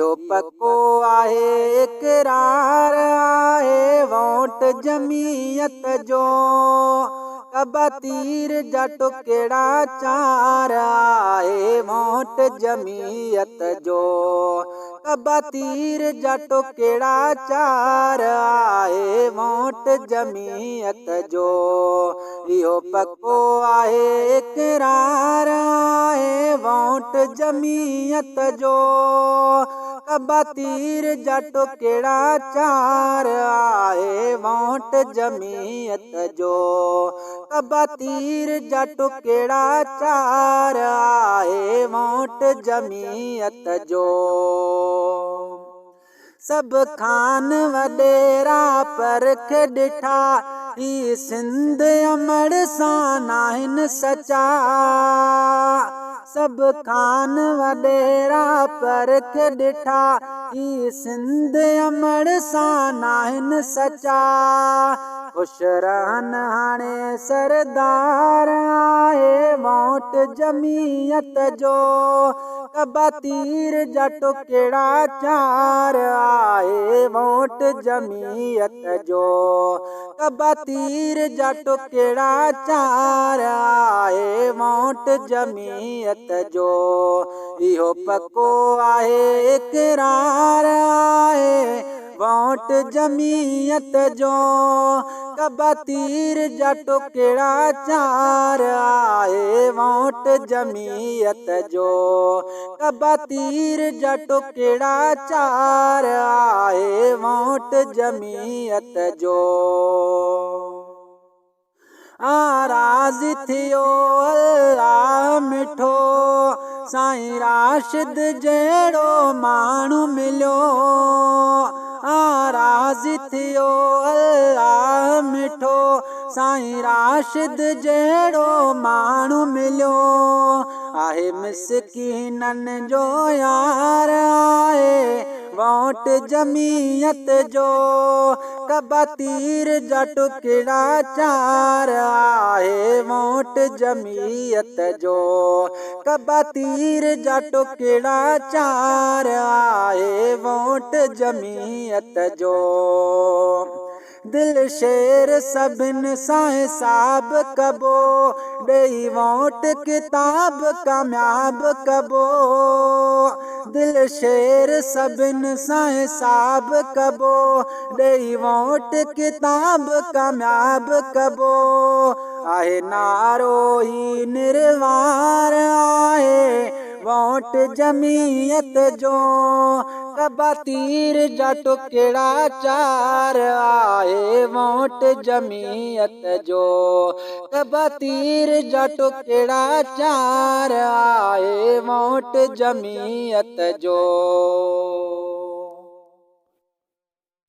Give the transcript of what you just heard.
इहो पक्को आहे इक़रार आहे वोट जमीयत जो। कबा तीर जा टुकड़ा चार आहे वोट जमीयत जो। कबा तीर जा टुकड़ा चार आहे वोट जमीयत जो। इहो पक्को आहे इक़रार आहे वोट जमीयत जो। कबा तीर जा टुकड़ा चार आहे वोट जमीयत जो। कबा तीर जा टुकड़ा चार आहे वोट जमीयत जो। सब खान वडेरा परख डिठा ही सिंध अमड़ सां नाहिन सचा। सब खान वडेरा परख डिठा ही सिंध अमड़ सां नाहिन सचा। खुश रहन हाणे सरदार आहे वोट जमीयत जो। कबा तीर जा टुकड़ा चार आहे वोट जमीयत जो। कबा तीर जा टुकड़ा चार आहे वोट जमीयत जो। इहो पक्को आहे इक़रार आहे वोट जमीयत जो। कबा तीर जा टुकड़ा चार आहे वोट जमीयत जो। कबा तीर जा टुकड़ा चार आहे वोट जमीयत जो। आराज़ थियो अल्लाह मिठो साईं राशिद जहिड़ो माण्हू मिलियो। आराज़ थियो अल्लाह मिठो साईं राशिद जहिड़ो माण्हू मिलियो। आहे मिसकीननि जो यार आहे वोट जमीयत जो। कबा तीर जा टुकड़ा चार आहे वोट जमीयत जो। कबा तीर जा टुकड़ा चार आहे वोट जमीयत जो। दिल शेर सभिन सां हिसाब कबो ॾेई वोट किताब कामयाब कबो। दिल शेर सभिन सां हिसाब कबो ॾेई वोट किताब कामयाब कबो। आहे नारो ही निर्वार आहे वोट जमीयत जो। कबा तीर जा टुकड़ा चार आहे वोट जमीयत जो। कबा तीर जा टुकड़ा चार आहे वोट जमीयत जो।